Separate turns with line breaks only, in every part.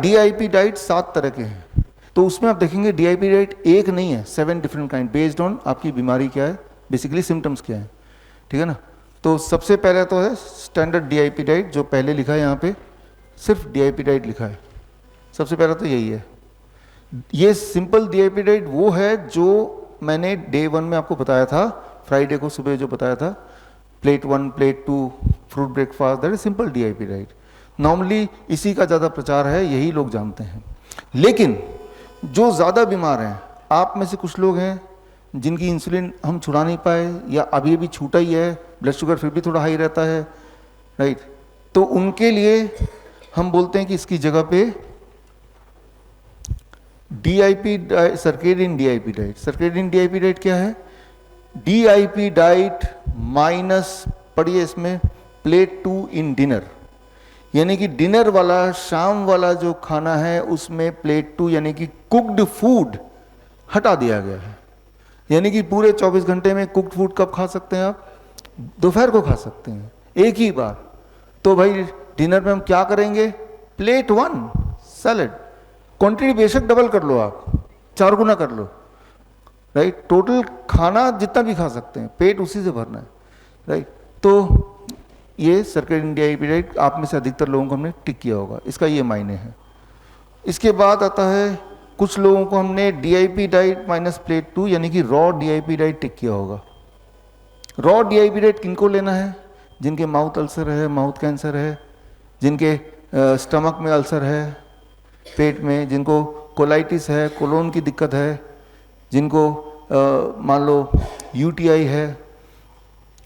DIP diet 7 तरह के हैं, तो उसमें आप देखेंगे डीआईपी डाइट एक नहीं है, 7 डिफरेंट काइंड, बेस्ड ऑन आपकी बीमारी क्या है, बेसिकली सिम्टम्स क्या है, ठीक है ना। तो सबसे पहले तो है स्टैंडर्ड डीआईपी डाइट, जो पहले लिखा है यहाँ पे सिर्फ डीआईपी डाइट लिखा है, सबसे पहला तो यही है। ये सिंपल डीआईपी डाइट वो है जो मैंने डे 1 में आपको बताया था, फ्राइडे को सुबह जो बताया था, plate 1 plate 2 fruit breakfast, that is simple DIP diet. Normally इसी का ज़्यादा प्रचार है, यही लोग जानते हैं। लेकिन जो ज़्यादा बीमार हैं, आप में से कुछ लोग हैं जिनकी इंसुलिन हम छुड़ा नहीं पाए या अभी अभी छूटा ही है, ब्लड शुगर फिर भी थोड़ा हाई रहता है, राइट, तो उनके लिए हम बोलते हैं कि इसकी जगह पे DIP circadian DIP diet. Circadian DIP diet क्या है? डीआईपी डाइट माइनस, पढ़िए इसमें, प्लेट 2 इन डिनर, यानी कि डिनर वाला शाम वाला जो खाना है उसमें प्लेट 2 यानी कि कुक्ड फूड हटा दिया गया है। यानी कि पूरे 24 घंटे में कुक्ड फूड कब खा सकते हैं आप? दोपहर को खा सकते हैं एक ही बार। तो भाई डिनर में हम क्या करेंगे? प्लेट 1 सैलड, क्वांटिटी बेशक डबल कर लो, आप 4 गुना कर लो, राइट, टोटल खाना जितना भी खा सकते हैं, पेट उसी से भरना है, राइट। तो ये सर्केडियन डीआईपी डाइट आप में से अधिकतर लोगों को हमने टिक किया होगा, इसका ये मायने है। इसके बाद आता है कुछ लोगों को हमने डीआईपी डाइट माइनस प्लेट 2 यानी कि रॉ डीआईपी डाइट टिक किया होगा। रॉ डीआईपी डाइट किनको लेना है? जिनके माउथ अल्सर है, माउथ कैंसर है, जिनके स्टमक में अल्सर है, पेट में, जिनको कोलाइटिस है, कोलोन की दिक्कत है, जिनको मान लो यूटीआई है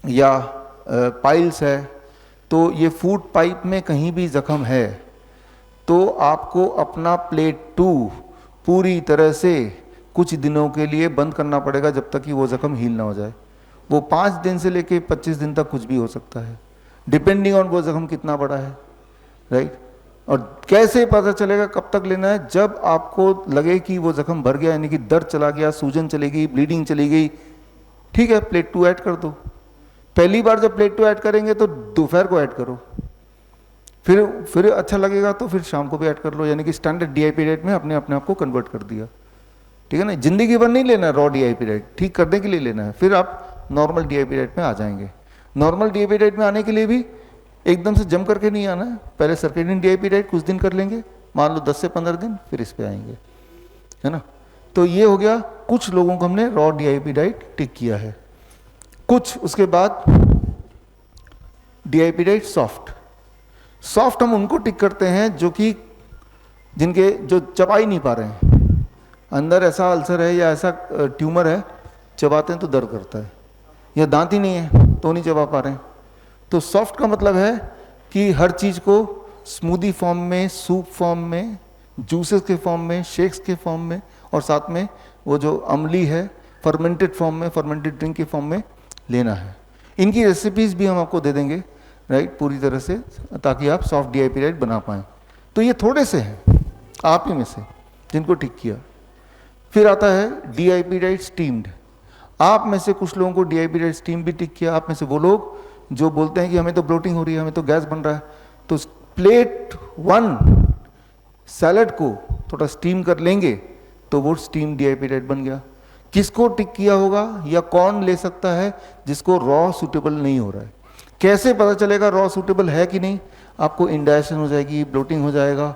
या पाइल्स है, तो ये फूड पाइप में कहीं भी जख्म है तो आपको अपना प्लेट 2 पूरी तरह से कुछ दिनों के लिए बंद करना पड़ेगा, जब तक कि वो जख्म हील ना हो जाए। वो 5 दिन से लेके 25 दिन तक कुछ भी हो सकता है, डिपेंडिंग ऑन वो जख्म कितना बड़ा है, राइट। और कैसे पता चलेगा कब तक लेना है? जब आपको लगे कि वो जख्म भर गया, यानी कि दर्द चला गया, सूजन चली गई, ब्लीडिंग चली गई, ठीक है, प्लेट 2 ऐड कर दो। पहली बार जब प्लेट 2 ऐड करेंगे तो दोपहर को ऐड करो, फिर अच्छा लगेगा तो फिर शाम को भी ऐड कर लो, यानी कि स्टैंडर्ड डीआईपी डाइट में अपने आप को कन्वर्ट कर दिया, ठीक है ना। जिंदगी भर नहीं लेना रॉ डीआईपी डाइट, ठीक करने के लिए लेना है, फिर आप नॉर्मल डीआईपी डाइट में आ जाएंगे। नॉर्मल डीआईपी डाइट में आने के लिए भी एकदम से जम करके नहीं आना है, पहले सर्केडियन डीआईपी डाइट कुछ दिन कर लेंगे, मान लो 10 से 15 दिन, फिर इस पे आएंगे, है ना। तो ये हो गया, कुछ लोगों को हमने रॉ डीआईपी डाइट टिक किया है। कुछ उसके बाद डीआईपी डाइट सॉफ्ट हम उनको टिक करते हैं जो कि जिनके जो चबा ही नहीं पा रहे हैं, अंदर ऐसा अल्सर है या ऐसा ट्यूमर है, चबाते हैं तो दर्द करता है, या दांत ही नहीं है तो नहीं चबा पा रहे हैं। तो सॉफ्ट का मतलब है कि हर चीज़ को स्मूदी फॉर्म में, सूप फॉर्म में, जूसेस के फॉर्म में, शेक्स के फॉर्म में, और साथ में वो जो अमली है फर्मेंटेड फॉर्म में, फर्मेंटेड ड्रिंक के फॉर्म में लेना है। इनकी रेसिपीज़ भी हम आपको दे देंगे, राइट, पूरी तरह से, ताकि आप सॉफ्ट डीआईपी डाइट बना पाएँ। तो ये थोड़े से हैं आप ही में से जिनको टिक किया। फिर आता है डीआईपी डाइट स्टीम्ड। आप में से कुछ लोगों को डीआईपी डाइट स्टीम भी टिक किया। आप में से वो लोग जो बोलते हैं कि हमें तो ब्लोटिंग हो रही है, हमें तो गैस बन रहा है, तो प्लेट 1 सैलड को थोड़ा स्टीम कर लेंगे तो वो स्टीम डीआईपी डाइट बन गया। किसको टिक किया होगा या कौन ले सकता है जिसको रॉ सूटेबल नहीं हो रहा है? कैसे पता चलेगा रॉ सूटेबल है कि नहीं? आपको इंडाइजेशन हो जाएगी, ब्लोटिंग हो जाएगा,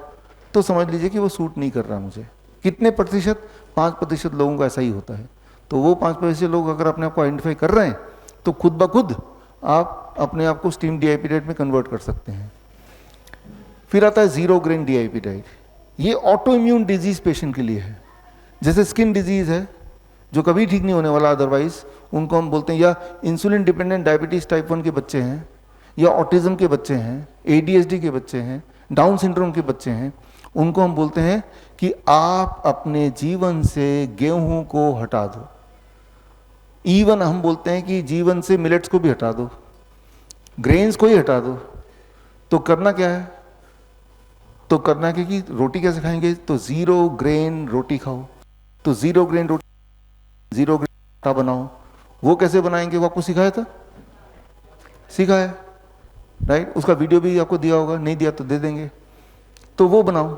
तो समझ लीजिए कि वो सूट नहीं कर रहा मुझे। कितने प्रतिशत? 5% लोगों का ऐसा ही होता है। तो वो 5% लोग अगर अपने आप को आइडेंटिफाई कर रहे हैं तो खुद ब खुद आप अपने आप को स्टीम डीआईपी डाइट में कन्वर्ट कर सकते हैं। फिर आता है 0 ग्रेन डीआईपी डाइट। ये ऑटो इम्यून डिजीज पेशेंट के लिए है, जैसे स्किन डिजीज है जो कभी ठीक नहीं होने वाला अदरवाइज, उनको हम बोलते हैं, या इंसुलिन डिपेंडेंट डायबिटीज टाइप 1 के बच्चे हैं, या ऑटिज्म के बच्चे हैं, एडीएचडी के बच्चे हैं, डाउन सिंड्रोम के बच्चे हैं, उनको हम बोलते हैं कि आप अपने जीवन से गेहूं को हटा दो। इवन हम बोलते हैं कि जीवन से मिलेट्स को भी हटा दो, ग्रेन्स को ही हटा दो। तो करना क्या है? तो करना है कि रोटी कैसे खाएंगे? तो 0 ग्रेन रोटी खाओ। तो 0 ग्रेन रोटी, 0 ग्रेन आटा बनाओ। वो कैसे बनाएंगे वो आपको सिखाया था? सिखाया, राइट। उसका वीडियो भी आपको दिया होगा, नहीं दिया तो दे देंगे। तो वो बनाओ,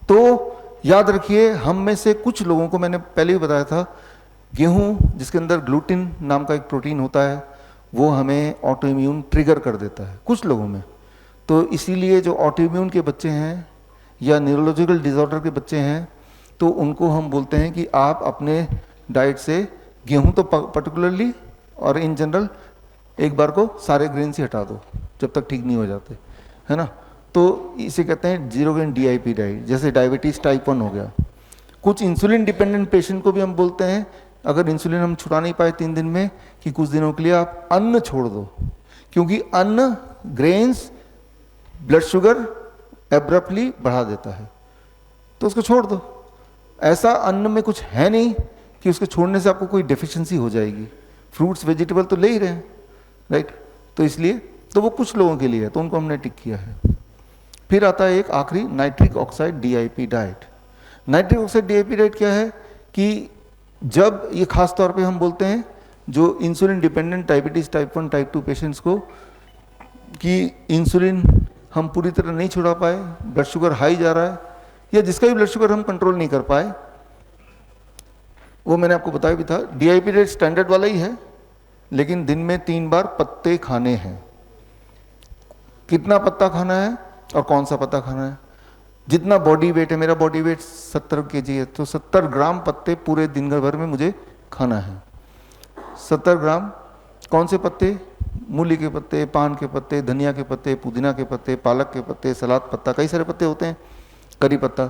तो याद रखिए, हम में से कुछ लोगों को मैंने पहले भी बताया था, गेहूं जिसके अंदर ग्लूटिन नाम का एक प्रोटीन होता है, वो हमें ऑटो इम्यून ट्रिगर कर देता है कुछ लोगों में। तो इसीलिए जो ऑटो इम्यून के बच्चे हैं या न्यूरोलॉजिकल डिसऑर्डर के बच्चे हैं, तो उनको हम बोलते हैं कि आप अपने डाइट से गेहूं तो पर्टिकुलरली और इन जनरल एक बार को सारे ग्रेन से हटा दो जब तक ठीक नहीं हो जाते, है ना। तो इसे कहते हैं जीरो ग्रेन DIP डाइट। जैसे डायबिटीज़ टाइप 1 हो गया, कुछ इंसुलिन डिपेंडेंट पेशेंट को भी हम बोलते हैं, अगर इंसुलिन हम छुड़ा नहीं पाए 3 दिन में, कि कुछ दिनों के लिए आप अन्न छोड़ दो, क्योंकि अन्न ग्रेन्स ब्लड शुगर एब्रप्टली बढ़ा देता है, तो उसको छोड़ दो। ऐसा अन्न में कुछ है नहीं कि उसको छोड़ने से आपको कोई डेफिशिएंसी हो जाएगी। फ्रूट्स वेजिटेबल तो ले ही रहे हैं, राइट। तो इसलिए तो वो कुछ लोगों के लिए है, तो उनको हमने टिक किया है। फिर आता है एक आखिरी nitric oxide DIP diet. Nitric oxide DIP diet क्या है कि जब ये खास तौर पे हम बोलते हैं जो insulin dependent diabetes type 1 type 2 patients को, कि इंसुलिन हम पूरी तरह नहीं छुड़ा पाए, ब्लड शुगर हाई जा रहा है, या जिसका भी ब्लड शुगर हम कंट्रोल नहीं कर पाए, वो मैंने आपको बताया भी था। DIP डाइट स्टैंडर्ड वाला ही है, लेकिन दिन में 3 बार पत्ते खाने हैं। कितना पत्ता खाना है और कौन सा पत्ता खाना है? जितना बॉडी वेट है, मेरा बॉडी वेट 70 kg है, तो 70 ग्राम पत्ते पूरे दिन भर में मुझे खाना है। 70 ग्राम कौन से पत्ते? मूली के पत्ते, पान के पत्ते, धनिया के पत्ते, पुदीना के पत्ते, पालक के पत्ते, सलाद पत्ता, कई सारे पत्ते होते हैं, करी पत्ता,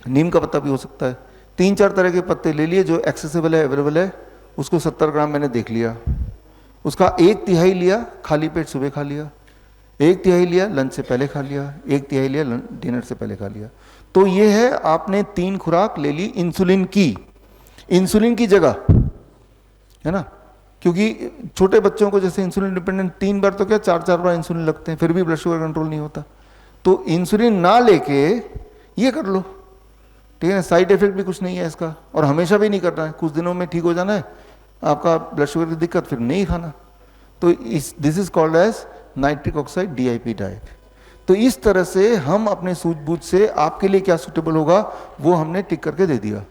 नीम का पत्ता भी हो सकता है। 3-4 तरह के पत्ते ले लिए जो एक्सेसिबल है, अवेलेबल है, उसको 70 ग्राम मैंने देख लिया। उसका 1/3 लिया खाली पेट सुबह खा लिया, 1/3 लिया लंच से पहले खा लिया, 1/3 लिया डिनर से पहले खा लिया। तो ये है, आपने 3 खुराक ले ली इंसुलिन की जगह, है ना। क्योंकि छोटे बच्चों को जैसे इंसुलिन डिपेंडेंट 3 बार तो क्या 4-4 बार इंसुलिन लगते हैं, फिर भी ब्लड शुगर कंट्रोल नहीं होता। तो इंसुलिन ना लेके ये कर लो, ठीक है। साइड इफेक्ट भी कुछ नहीं है इसका, और हमेशा भी नहीं करना है, कुछ दिनों में ठीक हो जाना है आपका ब्लड शुगर की दिक्कत, फिर नहीं खाना। तो this is called as nitric oxide DIP diet. तो इस तरह से हम अपने सूझबूझ से आपके लिए क्या सूटेबल होगा वो हमने टिक करके दे दिया।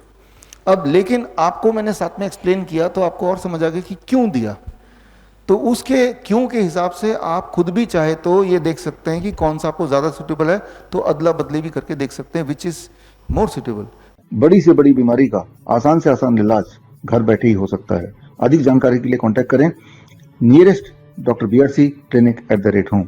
अब लेकिन आपको मैंने साथ में एक्सप्लेन किया तो आपको और समझ आ गया कि क्यों दिया। तो उसके क्यों के हिसाब से आप खुद भी चाहे तो ये देख सकते हैं कि कौन सा आपको ज़्यादा सूटेबल है, तो अदला बदली भी करके देख सकते हैं विच इज़ मोर सूटेबल।
बड़ी से बड़ी बीमारी का आसान से आसान इलाज घर बैठे ही हो सकता है। अधिक जानकारी के लिए कांटेक्ट करें nearest Dr. BRC Clinic @ home।